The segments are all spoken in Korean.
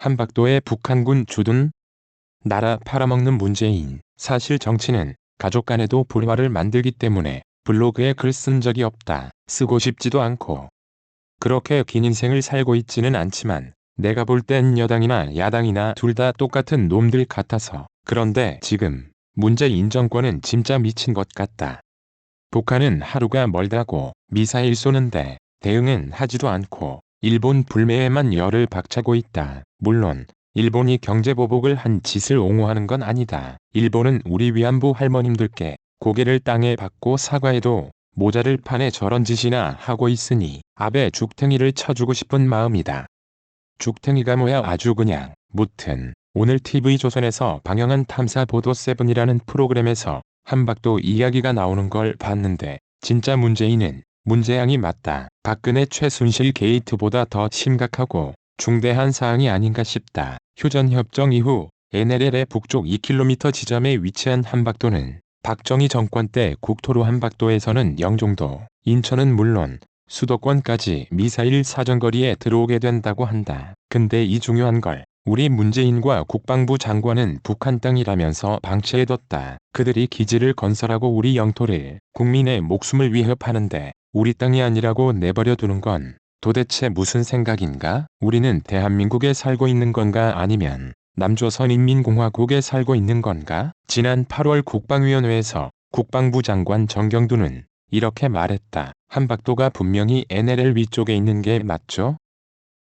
한박도에 북한군 주둔? 나라 팔아먹는 문재인. 사실 정치는 가족 간에도 불화를 만들기 때문에 블로그에 글 쓴 적이 없다. 쓰고 싶지도 않고. 그렇게 긴 인생을 살고 있지는 않지만 내가 볼 땐 여당이나 야당이나 둘 다 똑같은 놈들 같아서. 그런데 지금 문재인 정권은 진짜 미친 것 같다. 북한은 하루가 멀다고 미사일 쏘는데 대응은 하지도 않고 일본 불매에만 열을 박차고 있다. 물론 일본이 경제보복을 한 짓을 옹호하는 건 아니다. 일본은 우리 위안부 할머님들께 고개를 땅에 박고 사과해도 모자를 파내 저런 짓이나 하고 있으니 아베 죽탱이를 쳐주고 싶은 마음이다. 죽탱이가 뭐야 아주 그냥. 무튼 오늘 TV조선에서 방영한 탐사보도7이라는 프로그램에서 한박도 이야기가 나오는 걸 봤는데 진짜 문재인은 문재양이 맞다. 박근혜 최순실 게이트보다 더 심각하고 중대한 사항이 아닌가 싶다. 휴전협정 이후 NLL의 북쪽 2km 지점에 위치한 한박도는 박정희 정권 때 국토로 한박도에서는 영종도, 인천은 물론 수도권까지 미사일 사정거리에 들어오게 된다고 한다. 근데 이 중요한 걸 우리 문재인과 국방부 장관은 북한 땅이라면서 방치해뒀다. 그들이 기지를 건설하고 우리 영토를 국민의 목숨을 위협하는데 우리 땅이 아니라고 내버려 두는 건 도대체 무슨 생각인가? 우리는 대한민국에 살고 있는 건가 아니면 남조선인민공화국에 살고 있는 건가? 지난 8월 국방위원회에서 국방부 장관 정경두는 이렇게 말했다. 한박도가 분명히 NLL 위쪽에 있는 게 맞죠?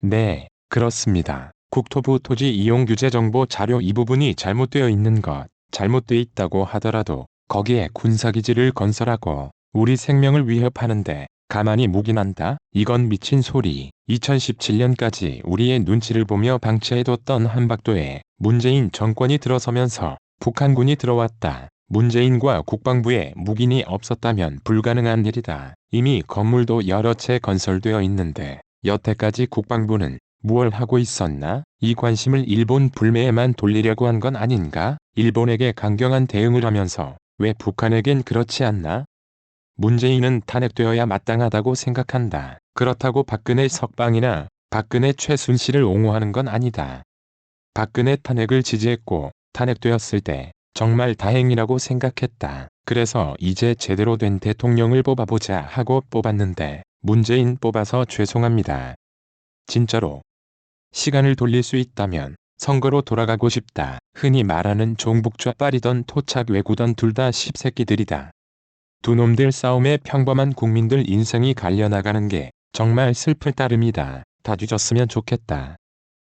네, 그렇습니다. 국토부 토지이용규제정보 자료 이 부분이 잘못되어 있는 것, 잘못되어 있다고 하더라도 거기에 군사기지를 건설하고 우리 생명을 위협하는데 가만히 묵인한다? 이건 미친 소리. 2017년까지 우리의 눈치를 보며 방치해뒀던 한박도에 문재인 정권이 들어서면서 북한군이 들어왔다. 문재인과 국방부에 묵인이 없었다면 불가능한 일이다. 이미 건물도 여러 채 건설되어 있는데 여태까지 국방부는 무얼 하고 있었나? 이 관심을 일본 불매에만 돌리려고 한 건 아닌가? 일본에게 강경한 대응을 하면서 왜 북한에겐 그렇지 않나? 문재인은 탄핵되어야 마땅하다고 생각한다. 그렇다고 박근혜 석방이나 박근혜 최순실을 옹호하는 건 아니다. 박근혜 탄핵을 지지했고 탄핵되었을 때 정말 다행이라고 생각했다. 그래서 이제 제대로 된 대통령을 뽑아보자 하고 뽑았는데 문재인 뽑아서 죄송합니다. 진짜로. 시간을 돌릴 수 있다면 선거로 돌아가고 싶다. 흔히 말하는 종북좌빨이던 토착 외구던 둘 다 씹새끼들이다. 두 놈들 싸움에 평범한 국민들 인생이 갈려나가는 게 정말 슬플 따름이다. 다 뒤졌으면 좋겠다.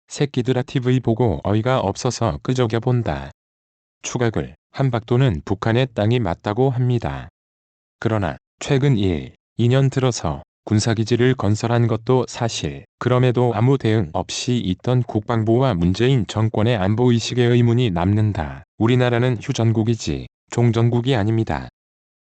새끼들아 TV 보고 어이가 없어서 끄적여본다. 추가글 한박도는 북한의 땅이 맞다고 합니다. 그러나 최근 2년 들어서 군사기지를 건설한 것도 사실. 그럼에도 아무 대응 없이 있던 국방부와 문재인 정권의 안보의식에 의문이 남는다. 우리나라는 휴전국이지 종전국이 아닙니다.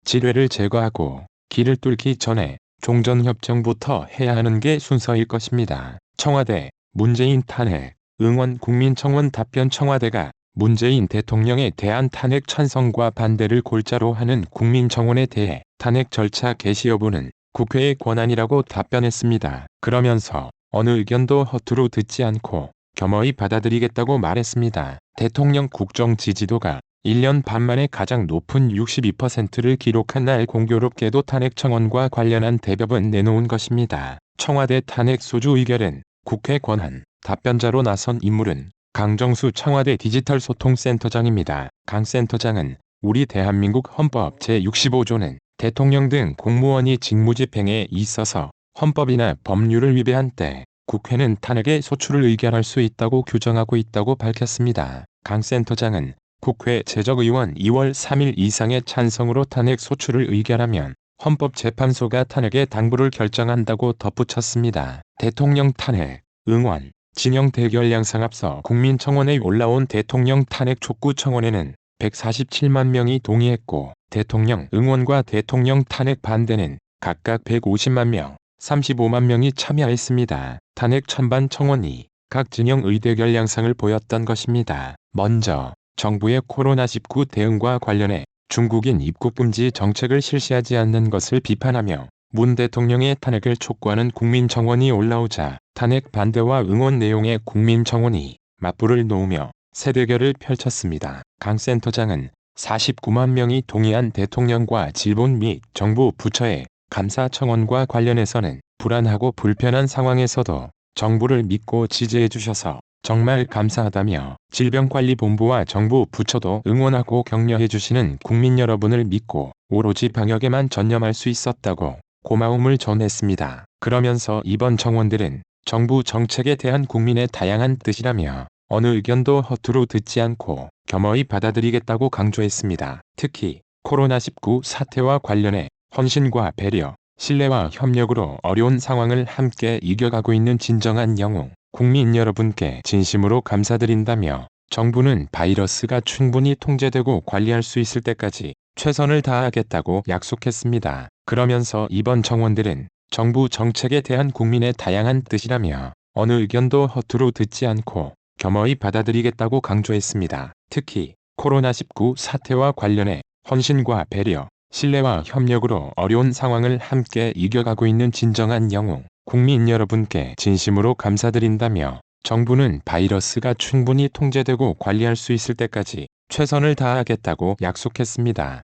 지뢰를 제거하고 길을 뚫기 전에 종전협정부터 해야 하는 게 순서일 것입니다. 청와대 문재인 탄핵 응원 국민청원 답변 청와대가 문재인 대통령에 대한 탄핵 찬성과 반대를 골자로 하는 국민청원에 대해 탄핵 절차 개시 여부는 국회의 권한이라고 답변했습니다. 그러면서 어느 의견도 허투루 듣지 않고 겸허히 받아들이겠다고 말했습니다. 대통령 국정 지지도가 1년 반 만에 가장 높은 62%를 기록한 날 공교롭게도 탄핵 청원과 관련한 대법은 내놓은 것입니다. 청와대 탄핵 소주 의결은 국회 권한, 답변자로 나선 인물은 강정수 청와대 디지털소통센터장입니다. 강 센터장은 우리 대한민국 헌법 제65조는 대통령 등 공무원이 직무집행에 있어서 헌법이나 법률을 위배한 때 국회는 탄핵의 소추를 의결할 수 있다고 규정하고 있다고 밝혔습니다. 강 센터장은 국회 제적의원 2월 3일 이상의 찬성으로 탄핵 소추를 의결하면 헌법재판소가 탄핵의 당부를 결정한다고 덧붙였습니다. 대통령 탄핵, 응원, 진영 대결 양상 앞서 국민청원에 올라온 대통령 탄핵 촉구 청원에는 147만 명이 동의했고 대통령 응원과 대통령 탄핵 반대는 각각 150만 명, 35만 명이 참여했습니다. 탄핵 찬반 청원이 각 진영의 대결 양상을 보였던 것입니다. 먼저 정부의 코로나19 대응과 관련해 중국인 입국 금지 정책을 실시하지 않는 것을 비판하며 문 대통령의 탄핵을 촉구하는 국민청원이 올라오자 탄핵 반대와 응원 내용의 국민청원이 맞불을 놓으며 세대결을 펼쳤습니다. 강 센터장은 49만 명이 동의한 대통령과 질본 및 정부 부처의 감사 청원과 관련해서는 불안하고 불편한 상황에서도 정부를 믿고 지지해 주셔서 정말 감사하다며 질병관리본부와 정부 부처도 응원하고 격려해 주시는 국민 여러분을 믿고 오로지 방역에만 전념할 수 있었다고 고마움을 전했습니다. 그러면서 이번 청원들은 정부 정책에 대한 국민의 다양한 뜻이라며 어느 의견도 허투루 듣지 않고 겸허히 받아들이겠다고 강조했습니다. 특히 코로나19 사태와 관련해 헌신과 배려, 신뢰와 협력으로 어려운 상황을 함께 이겨가고 있는 진정한 영웅 국민 여러분께 진심으로 감사드린다며 정부는 바이러스가 충분히 통제되고 관리할 수 있을 때까지 최선을 다하겠다고 약속했습니다. 그러면서 이번 청원들은 정부 정책에 대한 국민의 다양한 뜻이라며 어느 의견도 허투루 듣지 않고 겸허히 받아들이겠다고 강조했습니다. 특히 코로나19 사태와 관련해 헌신과 배려, 신뢰와 협력으로 어려운 상황을 함께 이겨가고 있는 진정한 영웅 국민 여러분께 진심으로 감사드린다며 정부는 바이러스가 충분히 통제되고 관리할 수 있을 때까지 최선을 다하겠다고 약속했습니다.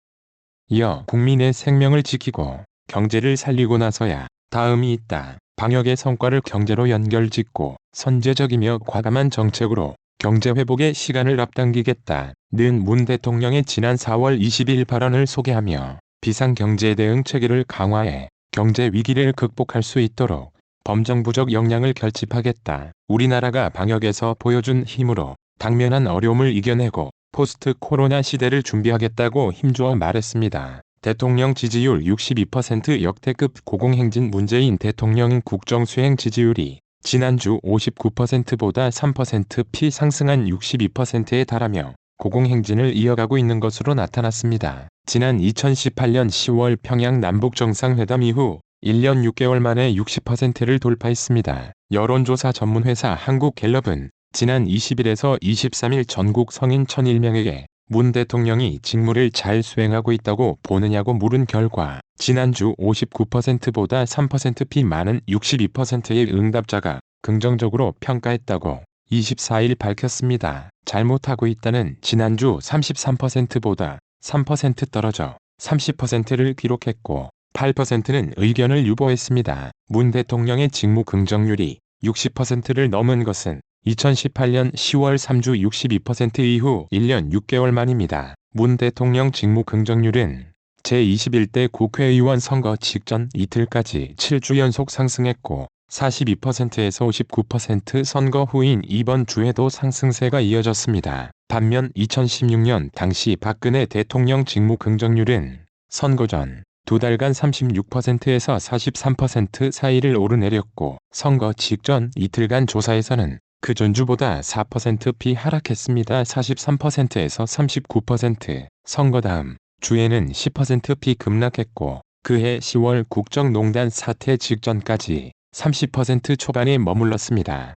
이어 국민의 생명을 지키고 경제를 살리고 나서야 다음이 있다. 방역의 성과를 경제로 연결짓고 선제적이며 과감한 정책으로 경제 회복의 시간을 앞당기겠다는 문 대통령의 지난 4월 20일 발언을 소개하며 비상경제 대응 체계를 강화해 경제 위기를 극복할 수 있도록 범정부적 역량을 결집하겠다. 우리나라가 방역에서 보여준 힘으로 당면한 어려움을 이겨내고 포스트 코로나 시대를 준비하겠다고 힘주어 말했습니다. 대통령 지지율 62% 역대급 고공행진 문재인 대통령 국정수행 지지율이 지난주 59%보다 3%피 상승한 62%에 달하며 고공행진을 이어가고 있는 것으로 나타났습니다. 지난 2018년 10월 평양 남북정상회담 이후 1년 6개월 만에 60%를 돌파했습니다. 여론조사 전문회사 한국갤럽은 지난 20일에서 23일 전국 성인 1001명에게 문 대통령이 직무를 잘 수행하고 있다고 보느냐고 물은 결과 지난주 59%보다 3%피 많은 62%의 응답자가 긍정적으로 평가했다고 24일 밝혔습니다. 잘못하고 있다는 지난주 33%보다 3% 떨어져 30%를 기록했고 8%는 의견을 유보했습니다. 문 대통령의 직무 긍정률이 60%를 넘은 것은 2018년 10월 3주 62% 이후 1년 6개월 만입니다. 문 대통령 직무 긍정률은 제21대 국회의원 선거 직전 이틀까지 7주 연속 상승했고 42%에서 59% 선거 후인 이번 주에도 상승세가 이어졌습니다. 반면 2016년 당시 박근혜 대통령 직무 긍정률은 선거 전 두 달간 36%에서 43% 사이를 오르내렸고 선거 직전 이틀간 조사에서는 그 전주보다 4%피 하락했습니다. 43%에서 39%, 선거 다음 주에는 10%피 급락했고 그해 10월 국정농단 사태 직전까지 30% 초반에 머물렀습니다.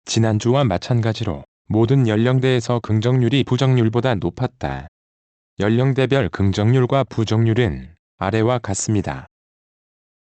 지난주와 마찬가지로 모든 연령대에서 긍정률이 부정률보다 높았다. 연령대별 긍정률과 부정률은 아래와 같습니다.